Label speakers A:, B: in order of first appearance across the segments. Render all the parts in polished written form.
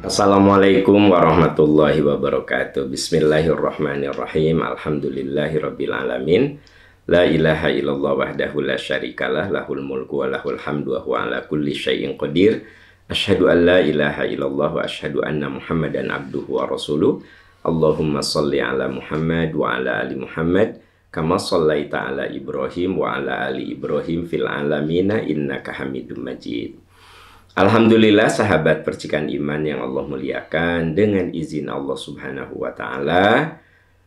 A: Assalamualaikum warahmatullahi wabarakatuh. Bismillahirrahmanirrahim. Alhamdulillahirabbil alamin. La ilaha illallah wahdahu la syarikalah, lahul mulku wa lahul hamdu wa huwa ala kulli syai'in qadir. Asyhadu an la ilaha illallah wa asyhadu anna Muhammadan abduhu wa rasuluh. Allahumma shalli ala Muhammad wa ala ali Muhammad kama shallaita ala Ibrahim wa ala ali Ibrahim fil alamina innaka Hamidum Majid. Alhamdulillah sahabat percikan iman yang Allah muliakan, dengan izin Allah Subhanahu wa Ta'ala,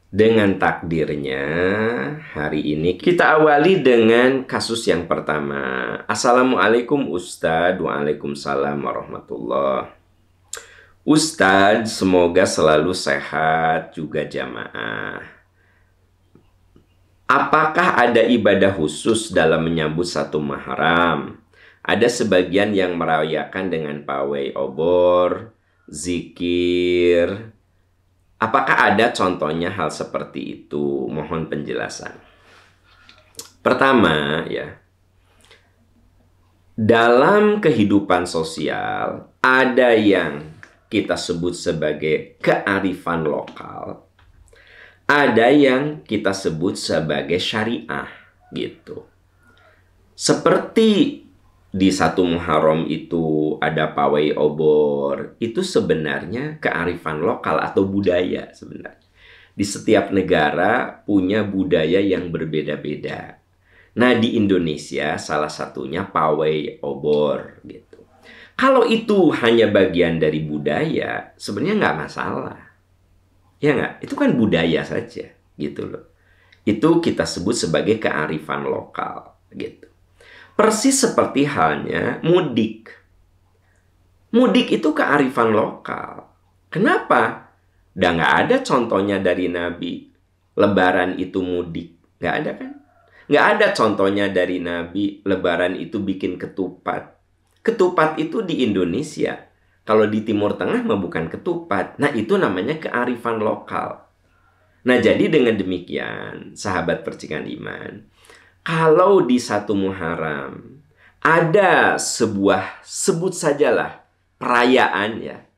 A: dengan takdirnya hari ini kita awali dengan kasus yang pertama. Assalamualaikum Ustadz. Waalaikumsalam warahmatullah. Ustadz, semoga selalu sehat juga jamaah. Apakah ada ibadah khusus dalam menyambut satu Muharram? Ada sebagian yang merayakan dengan pawai obor, zikir. Apakah ada contohnya hal seperti itu? Mohon penjelasan. Pertama, ya. Dalam kehidupan sosial, ada yang kita sebut sebagai kearifan lokal. Ada yang kita sebut sebagai syariah, gitu. Seperti di satu Muharram itu ada pawai obor, itu sebenarnya kearifan lokal atau budaya sebenarnya. Di setiap negara punya budaya yang berbeda-beda. Nah, di Indonesia salah satunya pawai obor gitu. Kalau itu hanya bagian dari budaya, sebenarnya nggak masalah. Ya nggak? Itu kan budaya saja gitu loh. Itu kita sebut sebagai kearifan lokal gitu. Persis seperti halnya mudik. Mudik itu kearifan lokal. Kenapa? Udah nggak ada contohnya dari Nabi. Lebaran itu mudik. Nggak ada kan? Nggak ada contohnya dari Nabi. Lebaran itu bikin ketupat. Ketupat itu di Indonesia. Kalau di Timur Tengah mah bukan ketupat. Nah, itu namanya kearifan lokal. Nah, jadi dengan demikian, sahabat percikan iman, kalau di satu Muharram ada sebuah, sebut sajalah, perayaan ya.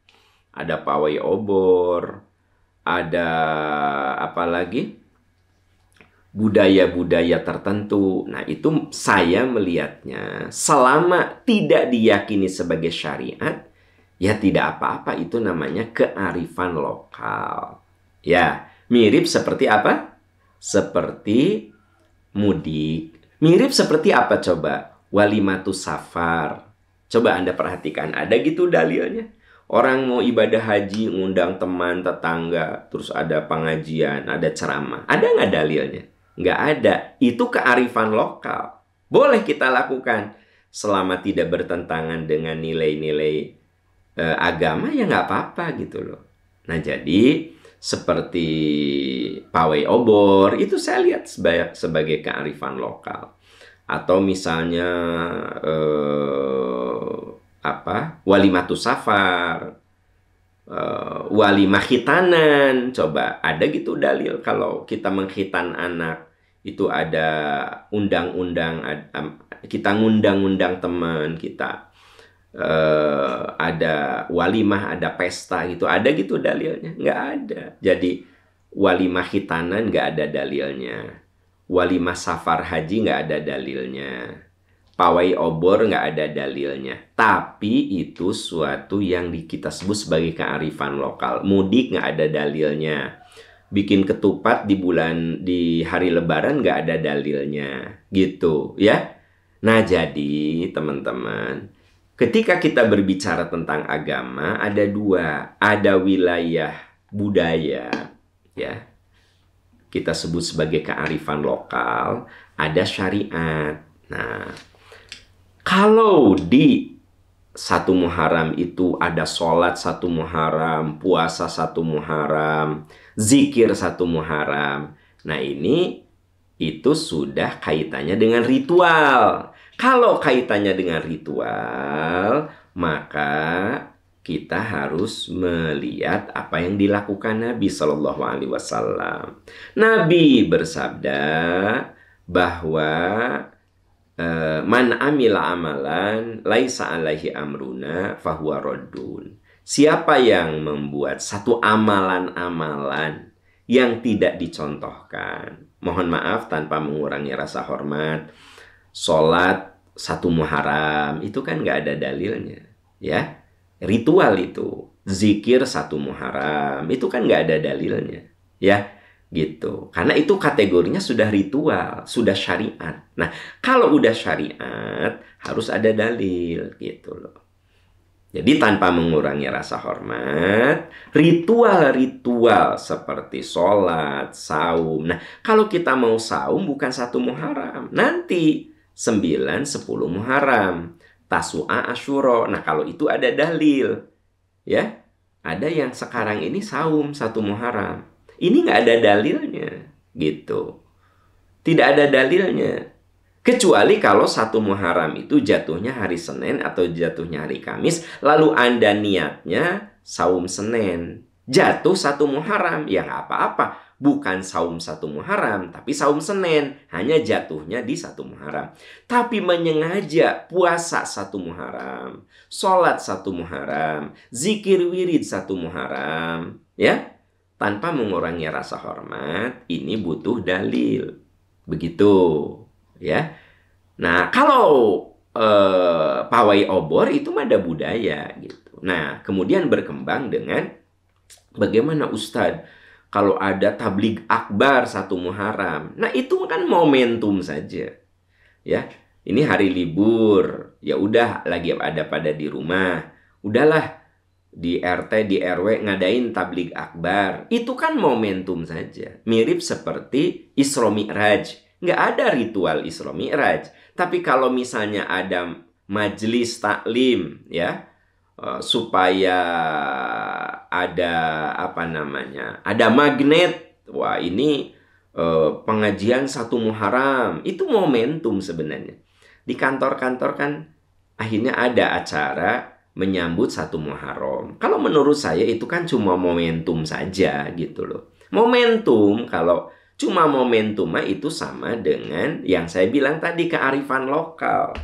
A: Ada pawai obor, ada apa lagi? Budaya-budaya tertentu. Nah, itu saya melihatnya selama tidak diyakini sebagai syariat, ya tidak apa-apa, itu namanya kearifan lokal. Ya, mirip seperti apa? Seperti mudik. Mirip seperti apa coba? Walimatus safar. Coba Anda perhatikan, ada gitu dalilnya. Orang mau ibadah haji, ngundang teman, tetangga, terus ada pengajian, ada ceramah. Ada nggak dalilnya? Nggak ada. Itu kearifan lokal. Boleh kita lakukan. Selama tidak bertentangan dengan nilai-nilai agama, ya nggak apa-apa gitu loh. Nah, jadi seperti pawai obor, itu saya lihat sebagai kearifan lokal. Atau misalnya walimatus safar, walimah khitanan. Coba ada gitu dalil kalau kita mengkhitan anak, itu ada undang-undang, kita ngundang-undang teman kita, ada walimah, ada pesta gitu. Ada gitu dalilnya? Nggak ada. Jadi walimah khitanan nggak ada dalilnya. Walimah safar haji nggak ada dalilnya. Pawai obor nggak ada dalilnya. Tapi itu suatu yang kita sebut sebagai kearifan lokal. Mudik nggak ada dalilnya. Bikin ketupat di hari Lebaran nggak ada dalilnya. Gitu ya. Nah, jadi teman-teman, ketika kita berbicara tentang agama, ada dua. Ada wilayah budaya, ya, kita sebut sebagai kearifan lokal. Ada syariat. Nah, kalau di satu Muharram itu ada sholat satu Muharram, puasa satu Muharram, zikir satu Muharram. Nah, itu sudah kaitannya dengan ritual. Kalau kaitannya dengan ritual, maka kita harus melihat apa yang dilakukan Nabi Shallallahu Alaihi Wasallam. Nabi bersabda bahwa man amila amalan laisa alaihi amruna fahuwa raddun. Siapa yang membuat satu amalan-amalan yang tidak dicontohkan, mohon maaf tanpa mengurangi rasa hormat, sholat satu Muharram, itu kan nggak ada dalilnya, ya. Ritual itu, zikir satu Muharram, itu kan nggak ada dalilnya, ya, gitu. Karena itu kategorinya sudah ritual, sudah syariat. Nah, kalau udah syariat, harus ada dalil, gitu loh. Jadi tanpa mengurangi rasa hormat, ritual-ritual seperti sholat, saum. Nah, kalau kita mau saum bukan satu Muharram, nanti 9, 10 Muharram, Tasu'a, Asyura. Nah, kalau itu ada dalil, ya. Ada yang sekarang ini saum satu Muharram. Ini nggak ada dalilnya, gitu. Tidak ada dalilnya. Kecuali kalau satu Muharram itu jatuhnya hari Senin atau jatuhnya hari Kamis, lalu Anda niatnya saum Senin. Jatuh satu Muharram, ya nggak apa-apa. Bukan saum satu Muharram, tapi saum Senin. Hanya jatuhnya di satu Muharram. Tapi menyengaja puasa satu Muharram, sholat satu Muharram, zikir wirid satu Muharram, ya, tanpa mengurangi rasa hormat, ini butuh dalil. Begitu. Ya, nah kalau pawai obor itu mah ada budaya gitu. Nah, kemudian berkembang dengan bagaimana Ustadz kalau ada tabligh akbar satu Muharram. Nah, itu kan momentum saja, ya. Ini hari libur, ya udah lagi ada pada di rumah, udahlah di RT di RW ngadain tabligh akbar. Itu kan momentum saja, mirip seperti Isra Mi'raj. Nggak ada ritual Isra Mi'raj. Tapi kalau misalnya ada majelis taklim, ya, supaya ada apa namanya, ada magnet. Wah, ini pengajian satu Muharram. Itu momentum sebenarnya. Di kantor-kantor kan akhirnya ada acara menyambut satu Muharram. Kalau menurut saya itu kan cuma momentum saja gitu loh. Momentum, kalau cuma momentum itu sama dengan yang saya bilang tadi, kearifan lokal.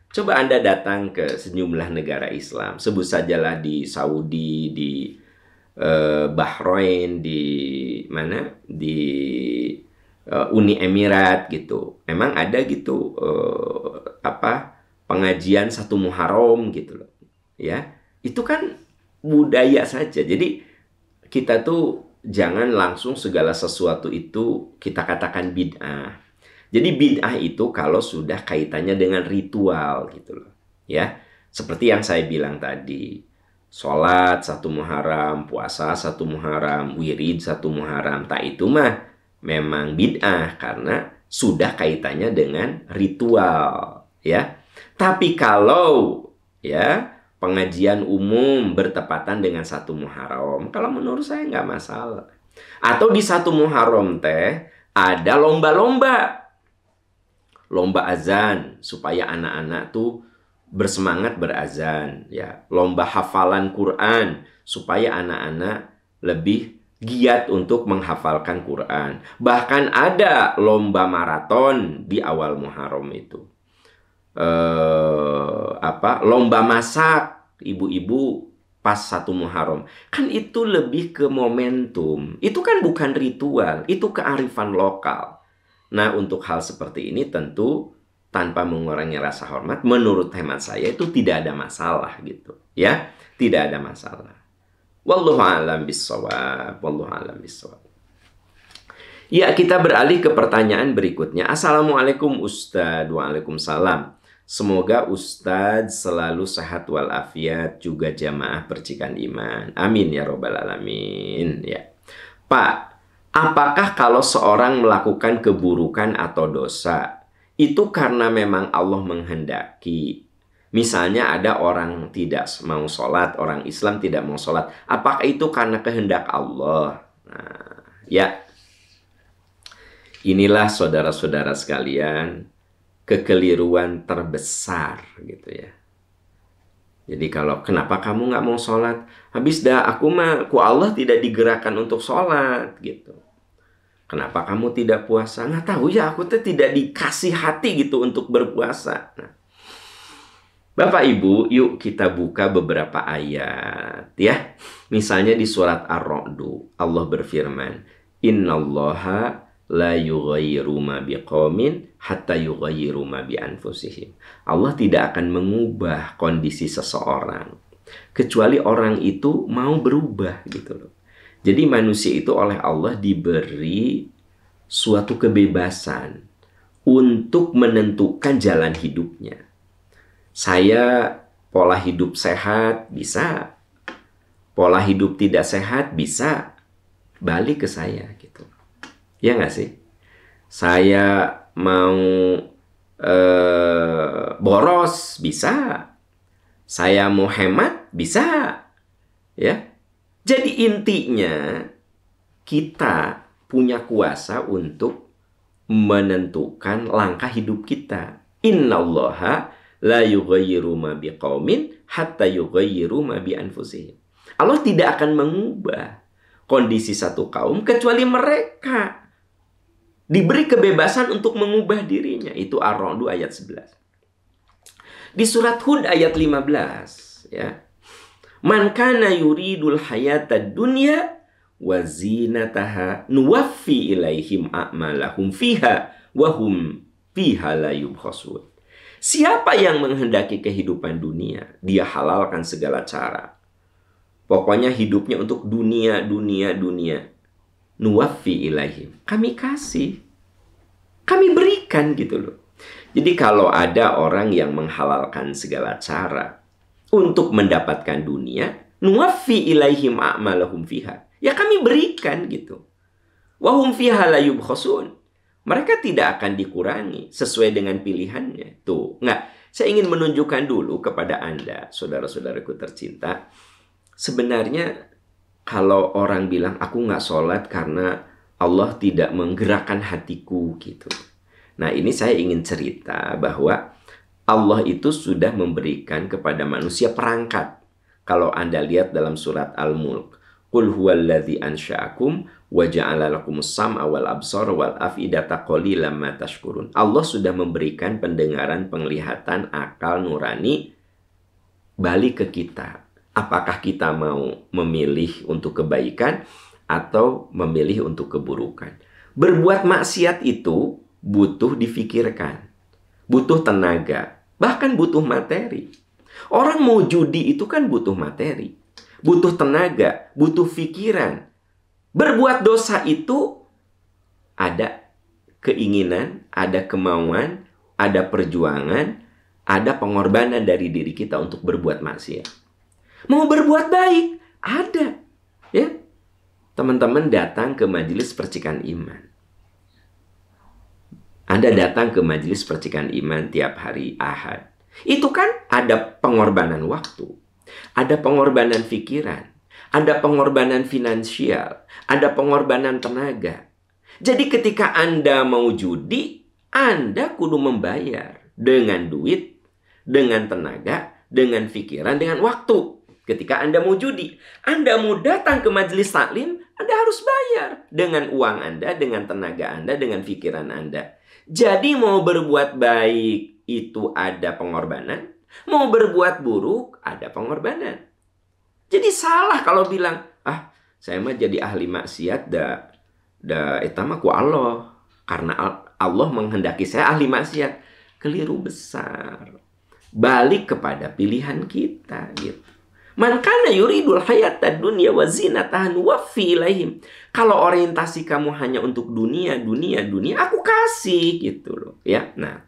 A: Coba Anda datang ke sejumlah negara Islam, sebut sajalah di Saudi, di Bahrain, di mana, di Uni Emirat gitu. Memang ada gitu pengajian satu Muharram gitu loh. Ya, itu kan budaya saja. Jadi kita tuh jangan langsung segala sesuatu itu kita katakan bid'ah. Jadi bid'ah itu kalau sudah kaitannya dengan ritual gitu loh. Ya, seperti yang saya bilang tadi. Sholat satu Muharram, puasa satu Muharram, wirid satu Muharram. Tak itu mah memang bid'ah karena sudah kaitannya dengan ritual, ya. Tapi kalau ya pengajian umum bertepatan dengan satu Muharram, kalau menurut saya nggak masalah. Atau di satu Muharram teh ada lomba-lomba, lomba azan supaya anak-anak tuh bersemangat berazan, ya. Lomba hafalan Quran supaya anak-anak lebih giat untuk menghafalkan Quran. Bahkan ada lomba maraton di awal Muharram itu. Lomba masak ibu-ibu pas satu Muharram. Kan itu lebih ke momentum. Itu kan bukan ritual, itu kearifan lokal. Nah, untuk hal seperti ini tentu tanpa mengurangi rasa hormat, menurut hemat saya itu tidak ada masalah gitu, ya. Tidak ada masalah. Wallahu a'lam bishawab. Wallahu a'lam bishawab. Ya, kita beralih ke pertanyaan berikutnya. Assalamualaikum Ustadz. Waalaikumsalam. Semoga Ustadz selalu sehat walafiat, juga jamaah percikan iman. Amin ya robbal alamin. Ya. Pak, apakah kalau seorang melakukan keburukan atau dosa, itu karena memang Allah menghendaki? Misalnya ada orang tidak mau sholat, orang Islam tidak mau sholat. Apakah itu karena kehendak Allah? Nah, ya. Inilah saudara-saudara sekalian, kekeliruan terbesar gitu ya. Jadi kalau kenapa kamu nggak mau sholat? Habis dah aku mah ku Allah tidak digerakkan untuk sholat gitu. Kenapa kamu tidak puasa? Nggak tahu ya, aku tuh tidak dikasih hati gitu untuk berpuasa. Nah, Bapak Ibu, yuk kita buka beberapa ayat ya. Misalnya di surat Ar-Ra'd, Allah berfirman, "Innallaha la yughayyiru ma biqaumin hatta yughayyiru ma bi anfusihim." Allah tidak akan mengubah kondisi seseorang kecuali orang itu mau berubah gitu loh. Jadi manusia itu oleh Allah diberi suatu kebebasan untuk menentukan jalan hidupnya. Saya pola hidup sehat bisa, pola hidup tidak sehat bisa, balik ke saya gitu. Ya nggak sih? Saya mau boros bisa, saya mau hemat bisa, ya. Jadi intinya kita punya kuasa untuk menentukan langkah hidup kita. Innallaha la yughayyiru ma biqaumin hatta yughayyiru ma bi anfusihim. Allah tidak akan mengubah kondisi satu kaum kecuali mereka diberi kebebasan untuk mengubah dirinya. Itu Ar-Ra'd ayat 11. Di surat Hud ayat 15 ya. Man kana yuridul hayatad dunya wa zinataha nuwaffi ilaihim a'malahum fiha wa hum fiha la yubkhasun. Siapa yang menghendaki kehidupan dunia, dia halalkan segala cara. Pokoknya hidupnya untuk dunia, dunia, dunia. Nuwaffi ilaihim. Kami kasih. Kami berikan gitu loh. Jadi kalau ada orang yang menghalalkan segala cara untuk mendapatkan dunia, nuwaffi ilaihim a'malahum fiha. Ya kami berikan gitu. Wa hum fiha la yubkhasun. Mereka tidak akan dikurangi sesuai dengan pilihannya. Tuh, saya ingin menunjukkan dulu kepada Anda, saudara-saudaraku tercinta. Sebenarnya kalau orang bilang, aku nggak sholat karena Allah tidak menggerakkan hatiku gitu. Nah, ini saya ingin cerita bahwa Allah itu sudah memberikan kepada manusia perangkat. Kalau Anda lihat dalam surat Al-Mulk, Qul huwallazi ansha'akum wa ja'ala lakumus sam'a wal absara wal af'idata qalilan ma tashkurun. Allah sudah memberikan pendengaran, penglihatan, akal nurani balik ke kita. Apakah kita mau memilih untuk kebaikan atau memilih untuk keburukan? Berbuat maksiat itu butuh difikirkan, butuh tenaga, bahkan butuh materi. Orang mau judi itu kan butuh materi, butuh tenaga, butuh pikiran. Berbuat dosa itu ada keinginan, ada kemauan, ada perjuangan, ada pengorbanan dari diri kita untuk berbuat maksiat. Mau berbuat baik, ada. Ya, teman-teman datang ke majelis percikan iman. Anda datang ke majelis percikan iman tiap hari Ahad. Itu kan ada pengorbanan waktu, ada pengorbanan pikiran, ada pengorbanan finansial, ada pengorbanan tenaga. Jadi ketika Anda mau judi, Anda kudu membayar dengan duit, dengan tenaga, dengan pikiran, dengan waktu. Ketika Anda mau judi, Anda mau datang ke majelis taklim, Anda harus bayar dengan uang Anda, dengan tenaga Anda, dengan pikiran Anda. Jadi mau berbuat baik itu ada pengorbanan, mau berbuat buruk ada pengorbanan. Jadi salah kalau bilang, saya mah jadi ahli maksiat eta mah ku Allah, karena Allah menghendaki saya ahli maksiat. Keliru besar. Balik kepada pilihan kita gitu. Man kana yuridul hayatad dunya wa zinataha nuwaffi ilaihim. Kalau orientasi kamu hanya untuk dunia, dunia, dunia, aku kasih gitu loh, ya. Nah,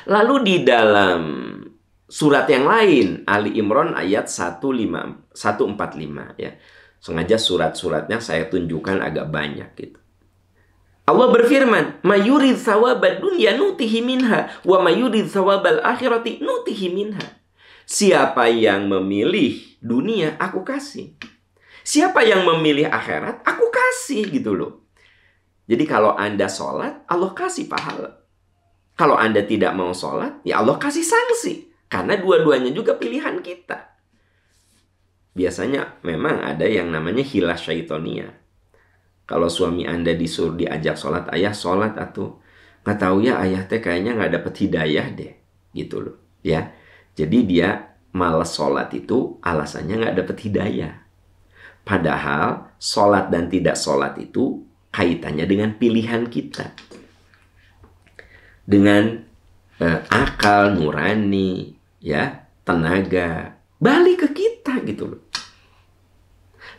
A: lalu di dalam surat yang lain, Ali Imran ayat 145 ya. Sengaja surat-suratnya saya tunjukkan agak banyak gitu. Allah berfirman, "Mayurid thawabad dunya nutihi minha wa mayurid thawabal akhirati nutihi minha." Siapa yang memilih dunia, aku kasih. Siapa yang memilih akhirat, aku kasih gitu loh. Jadi kalau Anda sholat, Allah kasih pahala. Kalau Anda tidak mau sholat, ya Allah kasih sanksi. Karena dua-duanya juga pilihan kita. Biasanya memang ada yang namanya hilah syaitonia. Kalau suami Anda disuruh diajak sholat, ayah sholat atau nggak tahu ya ayah teh kayaknya nggak dapet hidayah deh, gitu loh, ya. Jadi dia malas sholat itu alasannya nggak dapat hidayah. Padahal sholat dan tidak sholat itu kaitannya dengan pilihan kita. Dengan akal, nurani, ya, tenaga. Balik ke kita gitu loh.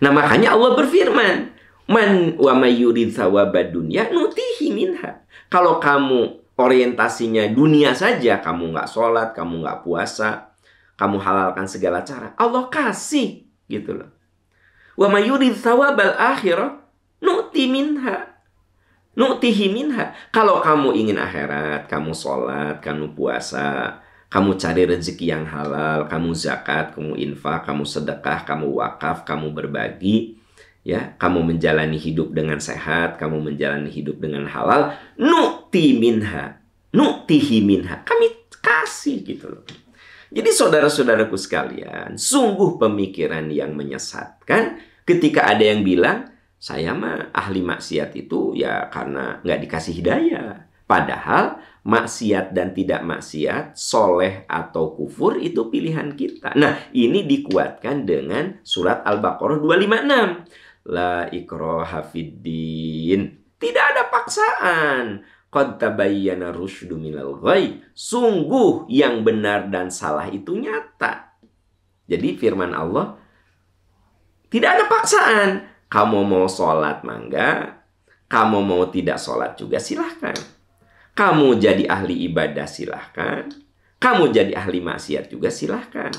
A: Nah makanya Allah berfirman, Man wa may yurid thawabad dunya nutihi minha. Kalau kamu orientasinya dunia saja, kamu nggak sholat, kamu nggak puasa, kamu halalkan segala cara, Allah kasih gitu loh. Wa may yurid thawabal akhirah nu'ti minha. Nu'tihi minha. Kalau kamu ingin akhirat, kamu sholat, kamu puasa, kamu cari rezeki yang halal, kamu zakat, kamu infak, kamu sedekah, kamu wakaf, kamu berbagi, ya, kamu menjalani hidup dengan sehat, kamu menjalani hidup dengan halal, nu'ti minha, nu'tihi minha, kami kasih gitu loh. Jadi saudara-saudaraku sekalian, sungguh pemikiran yang menyesatkan ketika ada yang bilang, saya mah ahli maksiat itu ya karena nggak dikasih hidayah. Padahal maksiat dan tidak maksiat, soleh atau kufur itu pilihan kita. Nah, ini dikuatkan dengan surat Al-Baqarah 256. La ikraha fiddin. Tidak ada paksaan. Qad tabayyana rusydu minal ghayy. Sungguh yang benar dan salah itu nyata. Jadi firman Allah, tidak ada paksaan. Kamu mau sholat mangga, kamu mau tidak sholat juga silahkan. Kamu jadi ahli ibadah silahkan, kamu jadi ahli maksiat juga silahkan.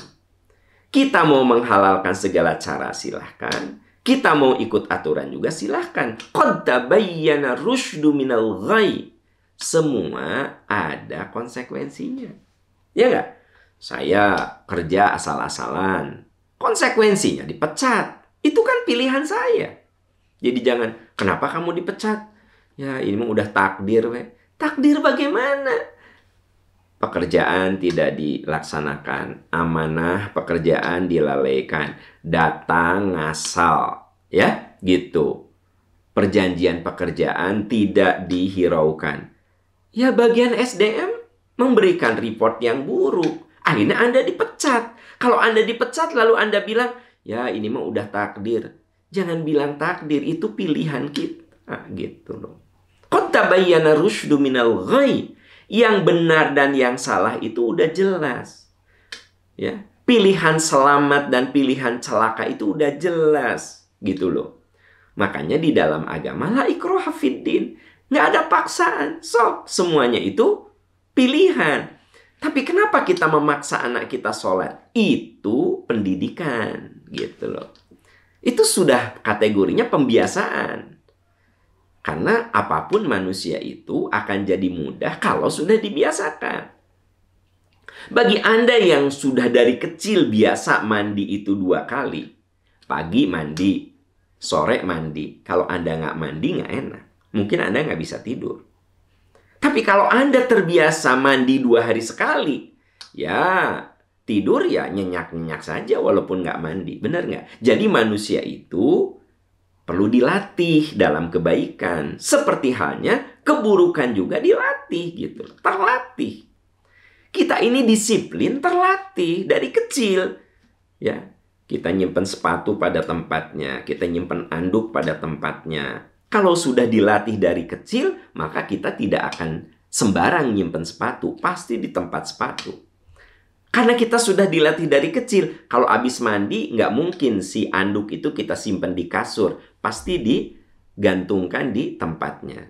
A: Kita mau menghalalkan segala cara silahkan, kita mau ikut aturan juga silahkan. Qad tabayyana rusydu minal ghayy. Semua ada konsekuensinya. Ya nggak? Saya kerja asal-asalan, konsekuensinya dipecat. Itu kan pilihan saya. Jadi jangan, kenapa kamu dipecat? Ya ini mah udah takdir. Takdir bagaimana? Pekerjaan tidak dilaksanakan. Amanah pekerjaan dilalaikan. Datang ngasal. Ya gitu. Perjanjian pekerjaan tidak dihiraukan. Ya bagian SDM memberikan report yang buruk. Akhirnya Anda dipecat. Kalau Anda dipecat lalu Anda bilang, ya ini mah udah takdir. Jangan bilang takdir, itu pilihan kita gitu loh. Qad tabayyana rusydu minal ghayy. Yang benar dan yang salah itu udah jelas. Ya, pilihan selamat dan pilihan celaka itu udah jelas gitu loh. Makanya di dalam agama la ikraha fiddin. Nggak ada paksaan. So, semuanya itu pilihan. Tapi kenapa kita memaksa anak kita sholat? Itu pendidikan gitu loh. Itu sudah kategorinya pembiasaan. Karena apapun manusia itu akan jadi mudah kalau sudah dibiasakan. Bagi Anda yang sudah dari kecil biasa mandi itu 2 kali. Pagi mandi, sore mandi. Kalau Anda nggak mandi nggak enak. Mungkin Anda nggak bisa tidur. Tapi kalau Anda terbiasa mandi 2 hari sekali, ya tidur ya nyenyak-nyenyak saja walaupun nggak mandi. Benar nggak? Jadi manusia itu perlu dilatih dalam kebaikan. Seperti halnya keburukan juga dilatih gitu. Terlatih. Kita ini disiplin terlatih dari kecil. Ya, kita nyimpen sepatu pada tempatnya. Kita nyimpen anduk pada tempatnya. Kalau sudah dilatih dari kecil, maka kita tidak akan sembarang nyimpen sepatu. Pasti di tempat sepatu. Karena kita sudah dilatih dari kecil. Kalau habis mandi, nggak mungkin si anduk itu kita simpen di kasur. Pasti digantungkan di tempatnya.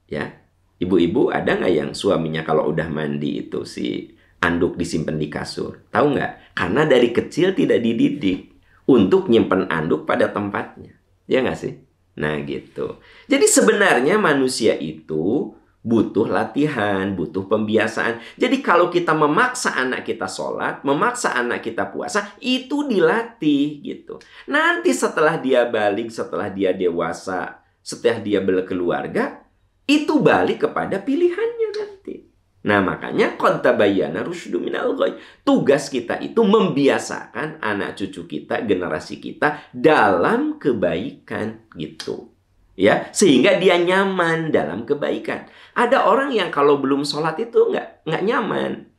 A: Ya, ibu-ibu ada nggak yang suaminya kalau udah mandi itu si anduk disimpan di kasur? Tahu nggak? Karena dari kecil tidak dididik untuk nyimpen anduk pada tempatnya. Ya nggak sih? Nah gitu. Jadi sebenarnya manusia itu butuh latihan, butuh pembiasaan. Jadi kalau kita memaksa anak kita sholat, memaksa anak kita puasa, itu dilatih gitu. Nanti setelah dia balik, setelah dia dewasa, setelah dia berkeluarga, itu balik kepada pilihannya nanti. Nah makanya qad tabayyana rusydu minal ghayy. Tugas kita itu membiasakan anak cucu kita, generasi kita dalam kebaikan gitu. Ya, sehingga dia nyaman dalam kebaikan. Ada orang yang kalau belum sholat itu nggak nyaman.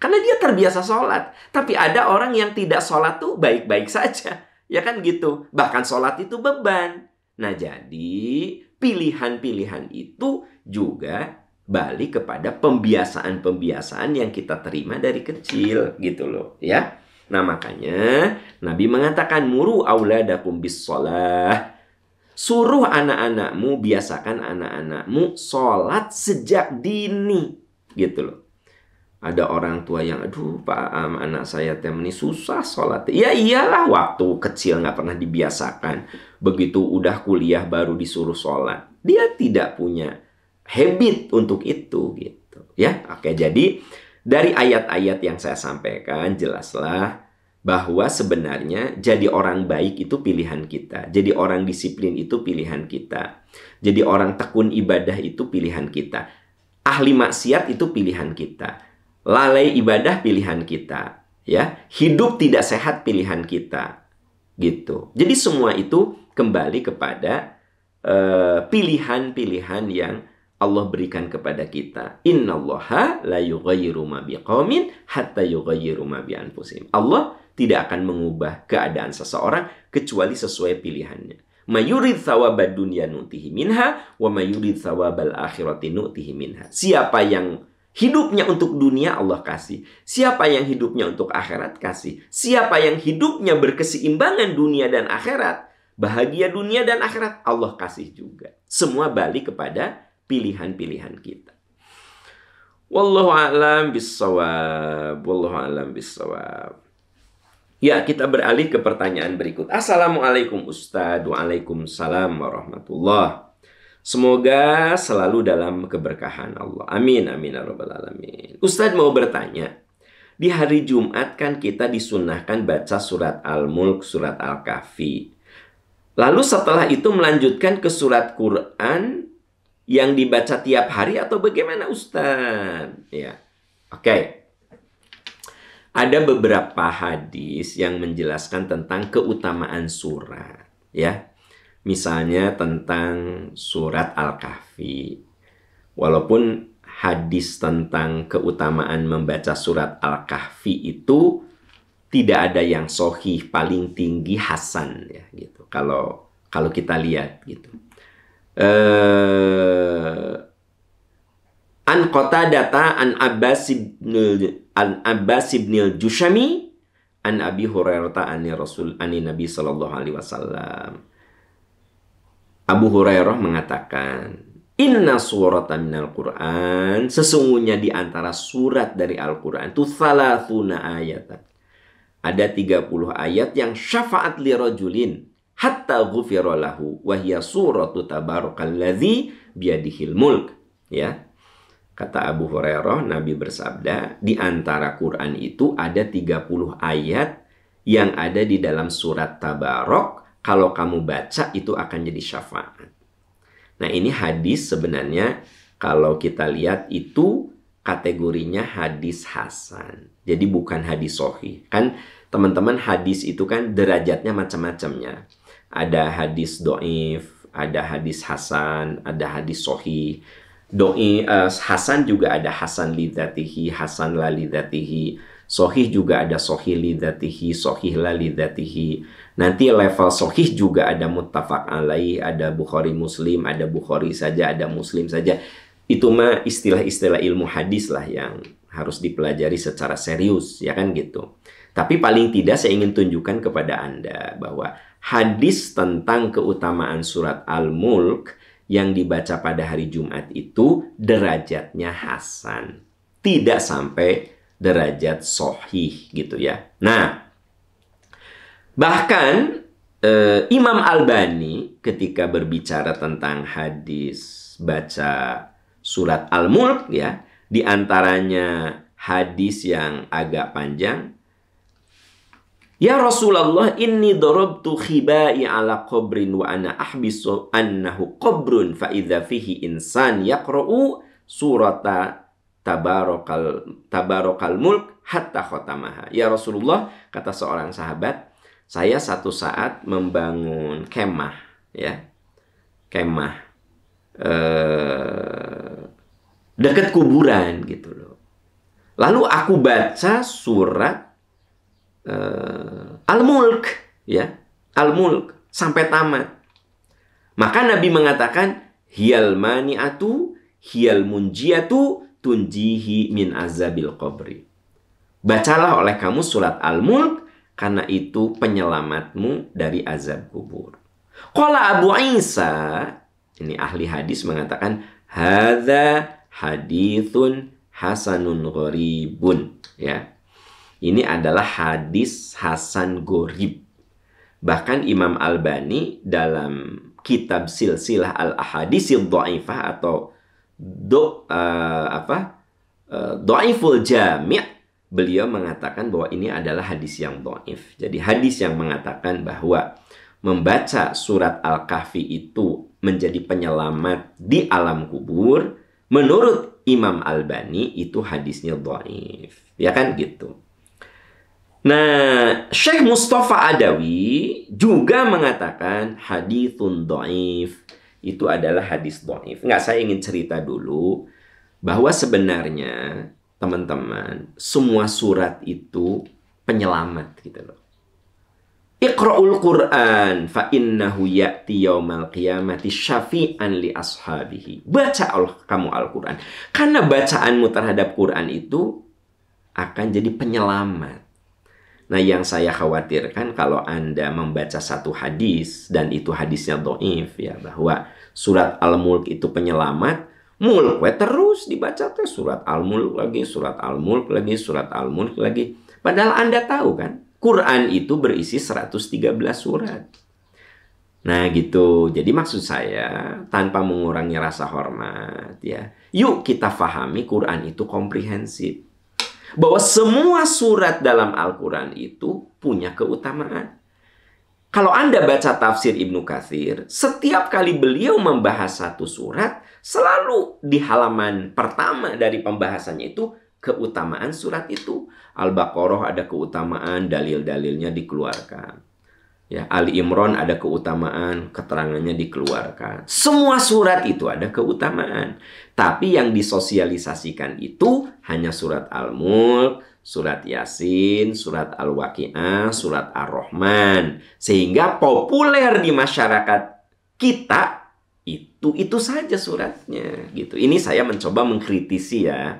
A: Karena dia terbiasa sholat. Tapi ada orang yang tidak sholat tuh baik-baik saja. Ya kan gitu. Bahkan sholat itu beban. Nah jadi pilihan-pilihan itu juga balik kepada pembiasaan-pembiasaan yang kita terima dari kecil gitu loh ya. Nah makanya Nabi mengatakan muru auladakum bis shalah. Suruh anak-anakmu, biasakan anak-anakmu sholat sejak dini gitu loh. Ada orang tua yang, aduh Pak Am, anak saya ini susah sholat. Ya iyalah, waktu kecil nggak pernah dibiasakan. Begitu udah kuliah baru disuruh sholat. Dia tidak punya habit untuk itu gitu. Ya, oke. Jadi dari ayat-ayat yang saya sampaikan jelaslah bahwa sebenarnya jadi orang baik itu pilihan kita. Jadi orang disiplin itu pilihan kita. Jadi orang tekun ibadah itu pilihan kita. Ahli maksiat itu pilihan kita. Lalai ibadah pilihan kita, ya. Hidup tidak sehat pilihan kita, gitu. Jadi semua itu kembali kepada pilihan-pilihan yang Allah berikan kepada kita. Innallaha la yughayyiru ma biqaumin hatta yughayyiru ma bi anfusihim. Allah tidak akan mengubah keadaan seseorang kecuali sesuai pilihannya. Mayurid thawabad dunya nu'tihi minha wa mayurid thawabal akhirati nu'tihi minha. Siapa yang hidupnya untuk dunia Allah kasih. Siapa yang hidupnya untuk akhirat kasih. Siapa yang hidupnya berkeseimbangan dunia dan akhirat, bahagia dunia dan akhirat, Allah kasih juga. Semua balik kepada pilihan-pilihan kita. Wallahu a'lam bissawab. Wallahu a'lam bissawab. Ya, kita beralih ke pertanyaan berikut. Assalamualaikum Ustaz. Waalaikumsalam warahmatullahi. Semoga selalu dalam keberkahan Allah. Amin, amin, ya rabbal alamin. Ustadz mau bertanya, di hari Jumat kan kita disunnahkan baca surat Al-Mulk, surat Al-Kahfi. Lalu setelah itu melanjutkan ke surat Quran yang dibaca tiap hari atau bagaimana Ustadz? Ya, oke. Ada beberapa hadis yang menjelaskan tentang keutamaan surat, ya. Misalnya tentang surat Al-Kahfi. Walaupun hadis tentang keutamaan membaca surat Al-Kahfi itu tidak ada yang sahih, paling tinggi hasan ya gitu. Kalau kita lihat gitu. An Qatadata an Abbas ibn al-Jushami an Abi Hurairah ani Nabi sallallahu alaihi wasallam. Abu Hurairah mengatakan, Inna suratan minal Qur'an, sesungguhnya di antara surat dari Al-Quran itu thalathuna ayatan. Ada 30 ayat yang syafaat li rajulin hatta ghufira lahu wa hiya suratu tabarakalladzi biyadihil mulk. Ya. Kata Abu Hurairah, Nabi bersabda, di antara Quran itu ada 30 ayat yang ada di dalam surat Tabarok. Kalau kamu baca itu akan jadi syafaat. Nah ini hadis sebenarnya kalau kita lihat itu kategorinya hadis hasan. Jadi bukan hadis sahih. Kan teman-teman hadis itu kan derajatnya macam-macamnya. Ada hadis do'if, ada hadis hasan, ada hadis sahih. Hasan juga ada hasan lidzatihi, hasan la lidzatihi. Sahih juga ada sahih lidzatihi, sahih la lidzatihi. Nanti level sahih juga ada muttafaq alaih, ada Bukhari Muslim, ada Bukhari saja, ada Muslim saja. Itu mah istilah-istilah ilmu hadis lah yang harus dipelajari secara serius, ya kan gitu. Tapi paling tidak saya ingin tunjukkan kepada Anda bahwa hadis tentang keutamaan surat Al-Mulk yang dibaca pada hari Jumat itu derajatnya hasan. Tidak sampai derajat sahih gitu ya. Nah, bahkan Imam Albani ketika berbicara tentang hadis baca surat Al-Mulk ya, di antaranya hadis yang agak panjang. Ya Rasulullah, inni darabtu khibai ala qabrin wa ana ahbisu annahu qabrun fa idza fihi insan yaqra'u surata tabarakal mulk hatta khatamaha. Ya Rasulullah, kata seorang sahabat, saya satu saat membangun kemah, ya, kemah dekat kuburan gitu loh. Lalu aku baca surat Al-Mulk, ya, Al-Mulk sampai tamat. Maka Nabi mengatakan, hiyal mani'atu, hiyal munjiatu, tunjihi min azabil qabri. Bacalah oleh kamu surat Al-Mulk, karena itu penyelamatmu dari azab kubur. Qala Abu Isa, ini ahli hadis mengatakan, hadza hadithun hasanun gharibun, ya. Ini adalah hadis hasan gharib. Bahkan Imam Albani dalam kitab Silsilah Al-Ahaditsil Dha'ifah atau Dha'iful Jami', beliau mengatakan bahwa ini adalah hadis yang dhaif. Jadi hadis yang mengatakan bahwa membaca surat Al-Kahfi itu menjadi penyelamat di alam kubur, menurut Imam Albani itu hadisnya dhaif. Ya kan gitu. Nah, Syekh Mustafa Adawi juga mengatakan hadithun dhaif. Itu adalah hadis dhaif. Enggak, saya ingin cerita dulu bahwa sebenarnya teman-teman, semua surat itu penyelamat gitu loh. Iqra'ul Qur'an fa innahu ya'ti yaumal qiyamati syafi'an li ashabihi. Baca kamu Al-Qur'an. Karena bacaanmu terhadap Qur'an itu akan jadi penyelamat. Nah, yang saya khawatirkan kalau Anda membaca satu hadis dan itu hadisnya dhaif, ya, bahwa surat Al-Mulk itu penyelamat, mulk terus dibaca tuh surat Al-Mulk lagi, surat Al-Mulk lagi, surat Al-Mulk lagi. Padahal Anda tahu kan, Quran itu berisi 113 surat. Nah, gitu. Jadi maksud saya, tanpa mengurangi rasa hormat, ya, yuk kita fahami Quran itu komprehensif. Bahwa semua surat dalam Al-Quran itu punya keutamaan. Kalau Anda baca tafsir Ibnu Katsir, setiap kali beliau membahas satu surat, selalu di halaman pertama dari pembahasannya itu keutamaan surat itu. Al-Baqarah ada keutamaan, dalil-dalilnya dikeluarkan. Ya, Ali Imran ada keutamaan, keterangannya dikeluarkan. Semua surat itu ada keutamaan. Tapi yang disosialisasikan itu hanya surat Al-Mulk, surat Yasin, surat Al-Waqi'ah, surat Ar-Rahman. Sehingga populer di masyarakat kita itu saja suratnya gitu. Ini saya mencoba mengkritisi ya.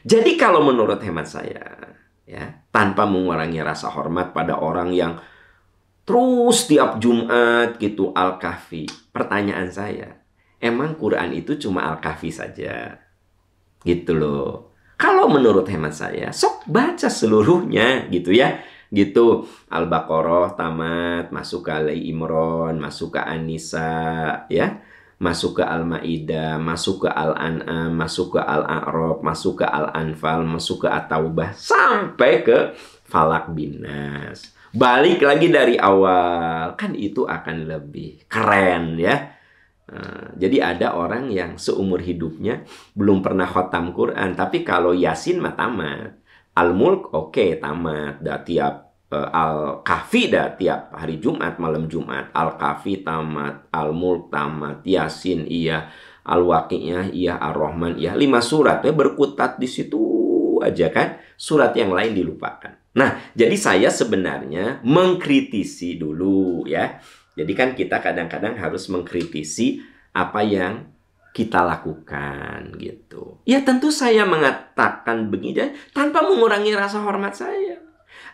A: Jadi kalau menurut hemat saya, ya, tanpa mengurangi rasa hormat pada orang yang terus tiap Jumat gitu Al-Kahfi. Pertanyaan saya, emang Quran itu cuma Al-Kahfi saja? Gitu loh. Kalau menurut hemat saya, sok baca seluruhnya gitu ya. Gitu. Al-Baqarah tamat, masuk ke Ali Imran, masuk ke An-Nisa, ya. Masuk ke Al-Maidah, masuk ke Al-An'am, masuk ke Al-A'raf, masuk ke Al-Anfal, masuk ke At-Taubah, sampai ke Falak bin Nas. Balik lagi dari awal, kan itu akan lebih keren ya. Jadi ada orang yang seumur hidupnya belum pernah khatam Quran, tapi kalau Yasin mah tamat. Al-Mulk oke, tamat. Dah tiap Al-Kahfi dah tiap hari Jumat, malam Jumat. Al-Kahfi tamat, Al-Mulk tamat, Yasin iya, Al-Waqi'ah iya, Ar-Rahman iya. 5 surat ya, berkutat di situ aja kan. Surat yang lain dilupakan. Nah, jadi saya sebenarnya mengkritisi dulu ya. Jadi kan kita kadang-kadang harus mengkritisi apa yang kita lakukan gitu. Ya tentu saya mengatakan begini tanpa mengurangi rasa hormat saya.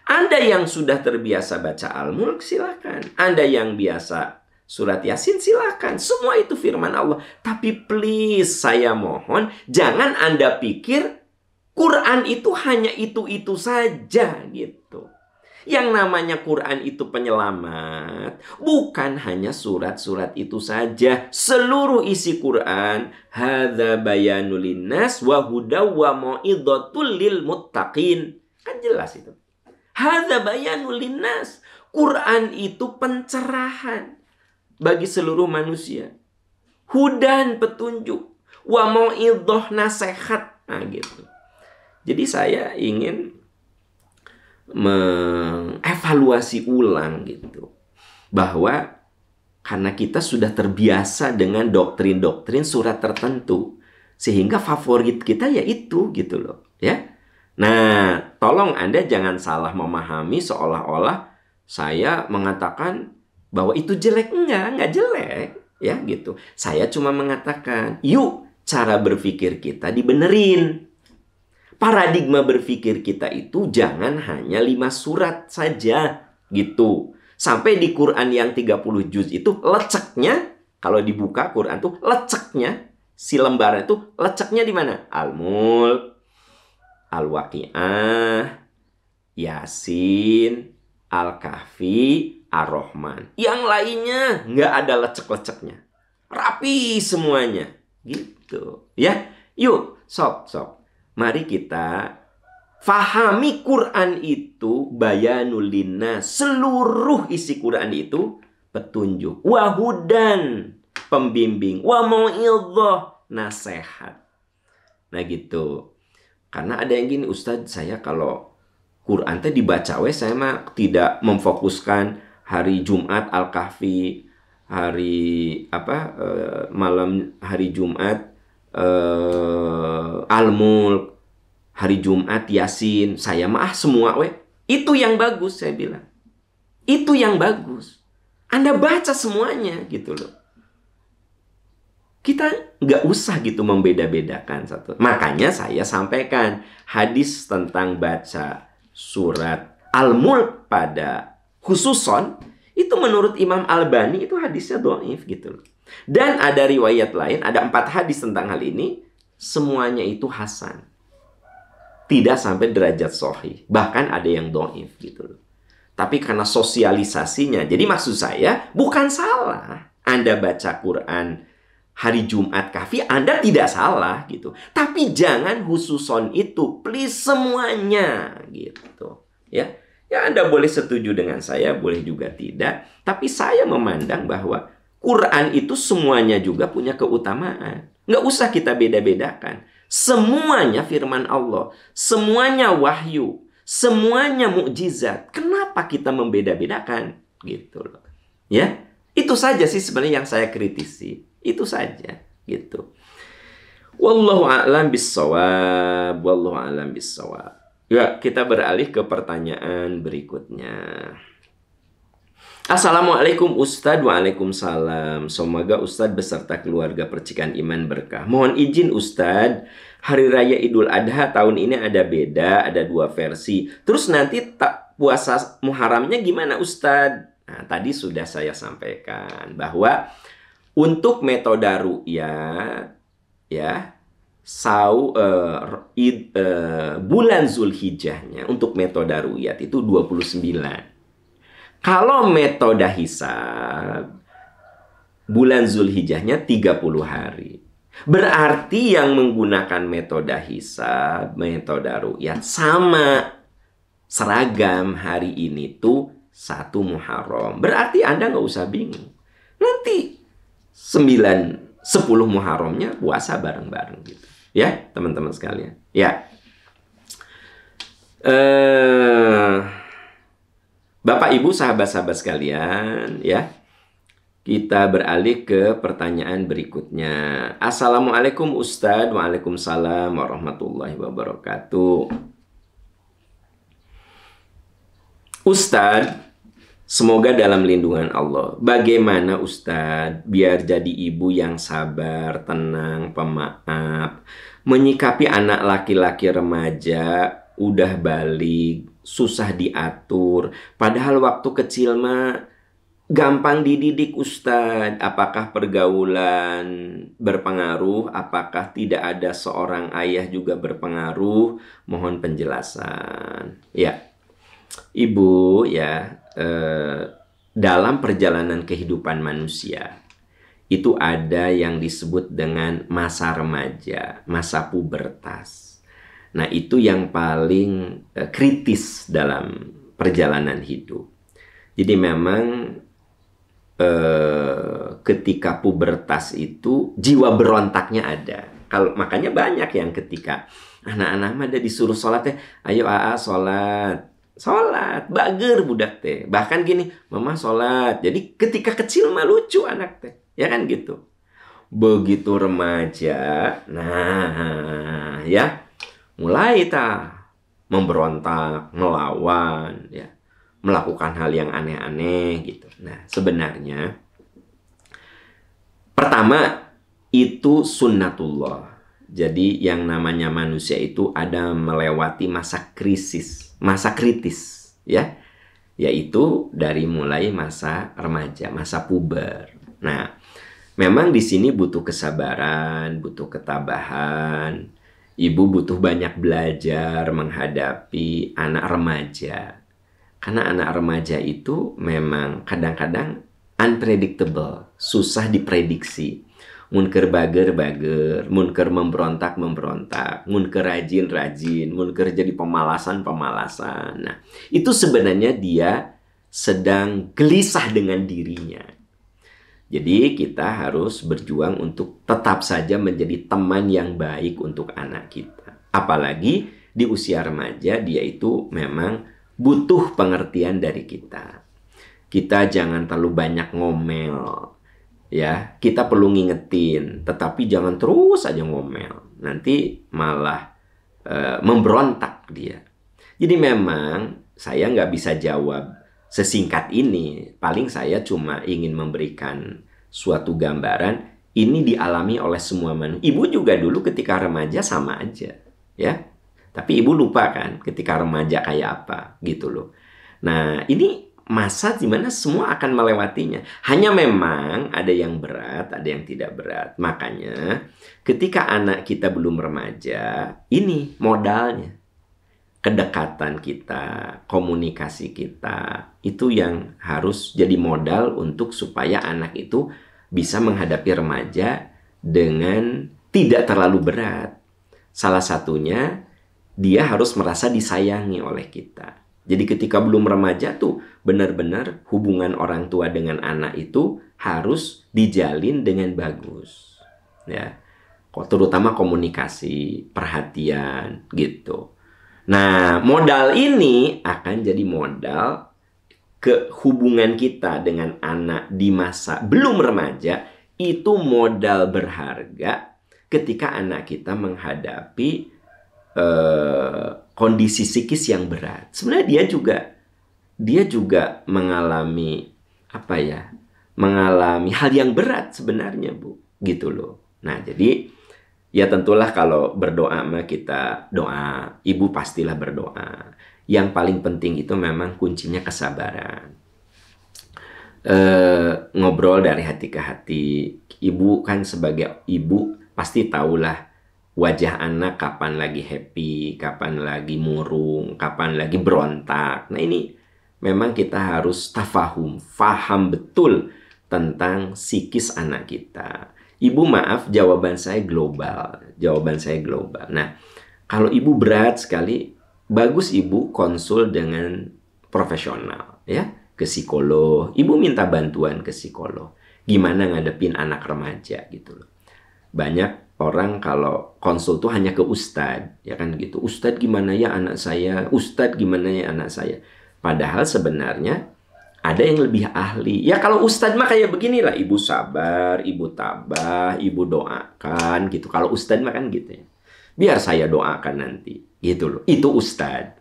A: Anda yang sudah terbiasa baca Al-Mulk silakan. Anda yang biasa surat Yasin silakan. Semua itu firman Allah. Tapi please saya mohon jangan Anda pikir Quran itu hanya itu-itu saja gitu. Yang namanya Quran itu penyelamat. Bukan hanya surat-surat itu saja. Seluruh isi Quran. Hadza bayanul linnas wa hudaw wa mau'idhatul lil muttaqin. Kan jelas itu. Hadza bayanul linnas. Quran itu pencerahan bagi seluruh manusia. Hudan petunjuk. Wa mau'idhah nasihat. Nah gitu. Jadi saya ingin mengevaluasi ulang gitu. Bahwa karena kita sudah terbiasa dengan doktrin-doktrin surat tertentu. Sehingga favorit kita ya itu gitu loh. Ya. Nah, tolong Anda jangan salah memahami seolah-olah saya mengatakan bahwa itu jelek. Enggak jelek. Ya gitu. Saya cuma mengatakan, yuk cara berpikir kita dibenerin. Paradigma berpikir kita itu jangan hanya 5 surat saja. Gitu. Sampai di Quran yang 30 juz itu leceknya, kalau dibuka Quran tuh leceknya, si lembaran itu leceknya di mana? Al-Mulk, Al-Waqi'ah, Yasin, Al-Kahfi, Ar-Rahman. Yang lainnya nggak ada lecek-leceknya. Rapi semuanya. Gitu. Ya, yuk, sob. Mari kita fahami Quran itu bayanul linnas. Seluruh isi Quran itu petunjuk. Wahudan, pembimbing. Wa mau'idhah, nasihat. Nah gitu. Karena ada yang gini, Ustadz, saya kalau Quran teh dibaca saya mah tidak memfokuskan hari Jumat Al-Kahfi, hari malam hari Jumat Al-Mulk, hari Jumat Yasin. Saya mah semua itu yang bagus, saya bilang. Itu yang bagus. Anda baca semuanya gitu loh. Kita nggak usah gitu membeda-bedakan satu. Makanya saya sampaikan hadis tentang baca surat Al-Mulk pada khususon, itu menurut Imam Albani itu hadisnya dhaif gitu loh. Dan ada riwayat lain, ada 4 hadis tentang hal ini, semuanya itu hasan. Tidak sampai derajat sahih. Bahkan ada yang dhaif gitu loh. Tapi karena sosialisasinya, jadi maksud saya bukan salah Anda baca Quran hari Jumat Kahfi, Anda tidak salah gitu. Tapi jangan khususon itu, please, semuanya gitu. Ya, Anda boleh setuju dengan saya, boleh juga tidak. Tapi saya memandang bahwa Quran itu semuanya juga punya keutamaan. Nggak usah kita beda-bedakan. Semuanya firman Allah, semuanya wahyu, semuanya mukjizat. Kenapa kita membeda-bedakan gitu loh? Ya, itu saja sih sebenarnya yang saya kritisi. Itu saja gitu. Wallahu a'lam bissawab. Wallahu a'lam bissawab. Ya, kita beralih ke pertanyaan berikutnya. Assalamualaikum Ustadz. Waalaikumsalam. Semoga Ustadz beserta keluarga percikan iman berkah. Mohon izin Ustadz, Hari Raya Idul Adha tahun ini ada beda, ada 2 versi. Terus nanti puasa Muharramnya gimana Ustadz? Nah, tadi sudah saya sampaikan bahwa untuk metode ru'yat, ya, bulan Zulhijjahnya untuk metode ru'yat itu 29. Kalau metode hisab, bulan Zulhijjahnya 30 hari. Berarti yang menggunakan metode hisab, metode ru'yat sama, seragam hari ini tuh 1 Muharram. Berarti Anda nggak usah bingung. Nanti 9, 10 Muharramnya puasa bareng-bareng gitu. Ya, teman-teman sekalian. Ya. Bapak, Ibu, sahabat-sahabat sekalian, ya. Kita beralih ke pertanyaan berikutnya. Assalamualaikum Ustadz. Waalaikumsalam warahmatullahi wabarakatuh. Ustadz, semoga dalam lindungan Allah. Bagaimana Ustadz biar jadi ibu yang sabar, tenang, pemaaf, menyikapi anak laki-laki remaja, udah balik, susah diatur. Padahal waktu kecil mah gampang dididik Ustadz. Apakah pergaulan berpengaruh? Apakah tidak ada seorang ayah juga berpengaruh? Mohon penjelasan. Ya, Ibu, ya, dalam perjalanan kehidupan manusia itu ada yang disebut dengan masa remaja, masa pubertas. Nah, itu yang paling kritis dalam perjalanan hidup. Jadi memang ketika pubertas itu jiwa berontaknya ada. Makanya banyak yang ketika anak-anak mah ada disuruh sholat ya, ayo sholat. Sholat, bager budak teh. Bahkan gini, mama sholat. Jadi ketika kecil mah lucu anak teh. Ya kan gitu. Begitu remaja, nah ya, mulai memberontak, melawan, ya, melakukan hal yang aneh-aneh gitu. Nah, sebenarnya pertama itu sunnatullah. Jadi yang namanya manusia itu ada melewati masa krisis, masa kritis, ya, yaitu dari mulai masa remaja, masa puber. Nah, memang di sini butuh kesabaran, butuh ketabahan. Ibu butuh banyak belajar menghadapi anak remaja. Karena anak remaja itu memang kadang-kadang unpredictable, susah diprediksi. Mun keur bager-bager, mun keur memberontak-memberontak, mun keur rajin-rajin, mun keur jadi pemalasan-pemalasan. Nah, itu sebenarnya dia sedang gelisah dengan dirinya. Jadi kita harus berjuang untuk tetap saja menjadi teman yang baik untuk anak kita. Apalagi di usia remaja dia itu memang butuh pengertian dari kita. Kita jangan terlalu banyak ngomel. Ya, kita perlu ngingetin, tetapi jangan terus aja ngomel. Nanti malah memberontak dia. Jadi memang saya nggak bisa jawab sesingkat ini. Paling saya cuma ingin memberikan suatu gambaran. Ini dialami oleh semua manusia. Ibu juga dulu ketika remaja sama aja, ya. Tapi ibu lupa kan ketika remaja kayak apa, gitu loh. Nah, ini masa dimana semua akan melewatinya. Hanya memang ada yang berat, ada yang tidak berat. Makanya ketika anak kita belum remaja, ini modalnya. Kedekatan kita, komunikasi kita, itu yang harus jadi modal untuk supaya anak itu bisa menghadapi remaja dengan tidak terlalu berat. Salah satunya, dia harus merasa disayangi oleh kita. Jadi ketika belum remaja tuh benar-benar hubungan orang tua dengan anak itu harus dijalin dengan bagus. Ya. Terutama komunikasi, perhatian gitu. Nah, modal ini akan jadi modal ke hubungan kita dengan anak di masa belum remaja. Itu modal berharga ketika anak kita menghadapi kondisi psikis yang berat. Sebenarnya dia juga mengalami mengalami hal yang berat sebenarnya, Bu. Gitu loh. Nah, jadi ya tentulah kalau berdoa mah kita doa. Ibu pastilah berdoa. Yang paling penting itu memang kuncinya kesabaran. Ngobrol dari hati ke hati. Ibu kan sebagai ibu pasti tahulah wajah anak kapan lagi happy, kapan lagi murung, kapan lagi berontak. Nah, ini memang kita harus tafahum, faham betul tentang psikis anak kita. Ibu maaf, jawaban saya global. Nah, kalau ibu berat sekali, bagus ibu konsul dengan profesional, ya, ke psikolog. Ibu minta bantuan ke psikolog. Gimana ngadepin anak remaja gitu loh. Banyak orang kalau konsul tuh hanya ke ustadz, ya kan gitu. Ustadz gimana ya anak saya? Ustadz gimana ya anak saya? Padahal sebenarnya ada yang lebih ahli. Ya kalau ustadz mah kayak beginilah. Ibu sabar, ibu tabah, ibu doakan gitu. Kalau ustadz mah kan gitu ya. Biar saya doakan nanti. Gitu loh. Itu ustadz.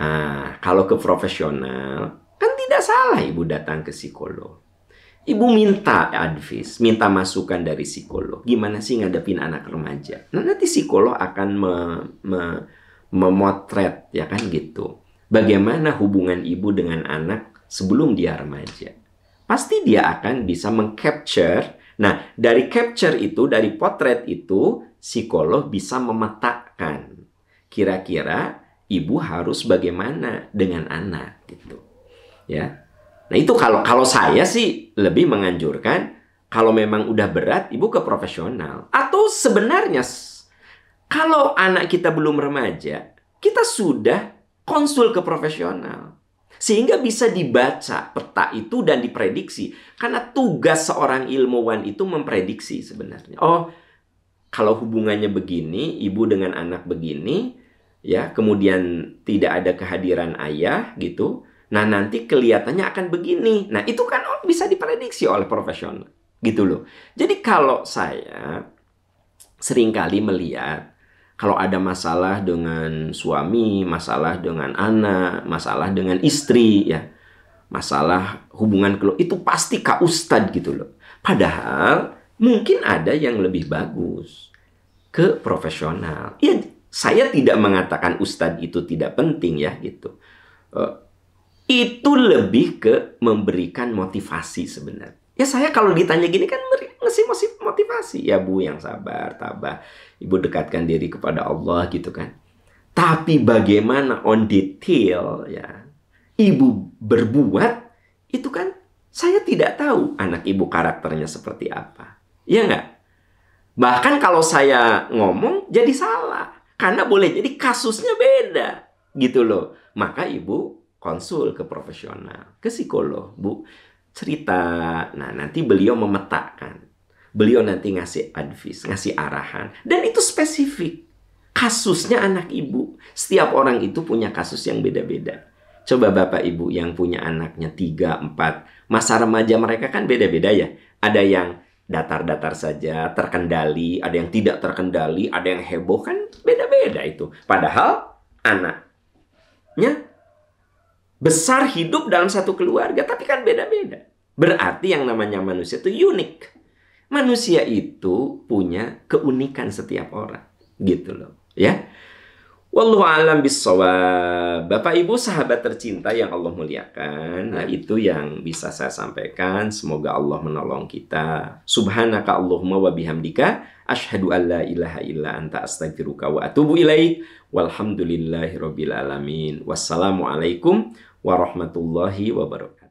A: Nah, kalau ke profesional, kan tidak salah ibu datang ke psikolog. Ibu minta advice, minta masukan dari psikolog. Gimana sih ngadepin anak remaja? Nah, nanti psikolog akan memotret, ya kan gitu. Bagaimana hubungan ibu dengan anak sebelum dia remaja. Pasti dia akan bisa mengcapture. Nah, dari capture itu, dari potret itu, psikolog bisa memetakan. Kira-kira ibu harus bagaimana dengan anak gitu. Ya. Nah, itu kalau saya sih lebih menganjurkan kalau memang udah berat, ibu ke profesional. Atau sebenarnya kalau anak kita belum remaja, kita sudah konsul ke profesional. Sehingga bisa dibaca peta itu dan diprediksi. Karena tugas seorang ilmuwan itu memprediksi sebenarnya. Oh, kalau hubungannya begini, ibu dengan anak begini, ya, kemudian tidak ada kehadiran ayah gitu. Nah, nanti kelihatannya akan begini. Nah, itu kan bisa diprediksi oleh profesional. Gitu loh. Jadi kalau saya seringkali melihat Kalau ada masalah dengan suami, masalah dengan anak, masalah dengan istri, ya, masalah hubungan keluarga, itu pasti Kak Ustadz gitu loh. Padahal mungkin ada yang lebih bagus ke profesional. Ya, saya tidak mengatakan Ustadz itu tidak penting ya gitu. Itu lebih ke memberikan motivasi sebenarnya. Ya saya kalau ditanya gini kan ngasih motivasi. Ya Bu, yang sabar, tabah. Ibu dekatkan diri kepada Allah gitu kan. Tapi bagaimana on detail ya Ibu berbuat, itu kan saya tidak tahu anak Ibu karakternya seperti apa. Iya nggak? Bahkan kalau saya ngomong jadi salah. Karena boleh jadi kasusnya beda. Gitu loh. Maka Ibu konsul ke profesional, ke psikolog. Bu, cerita. Nah, nanti beliau memetakan. Beliau nanti ngasih advice, ngasih arahan. Dan itu spesifik. Kasusnya anak Ibu. Setiap orang itu punya kasus yang beda-beda. Coba Bapak Ibu yang punya anaknya 3, 4. Masa remaja mereka kan beda-beda ya. Ada yang datar-datar saja, terkendali. Ada yang tidak terkendali. Ada yang heboh, kan beda-beda itu. Padahal anaknya besar hidup dalam satu keluarga, tapi kan beda-beda. Berarti yang namanya manusia itu unik. Manusia itu punya keunikan setiap orang. Gitu loh. Ya. Wallahu a'lam bishawab. Bapak Ibu sahabat tercinta yang Allah muliakan, nah itu yang bisa saya sampaikan. Semoga Allah menolong kita. Subhanaka Allahumma wa bihamdika asyhadu an la ilaha illa anta astaghfiruka wa atubu ilaik. Walhamdulillahirabbil alamin. Wassalamualaikum warahmatullahi wabarakatuh.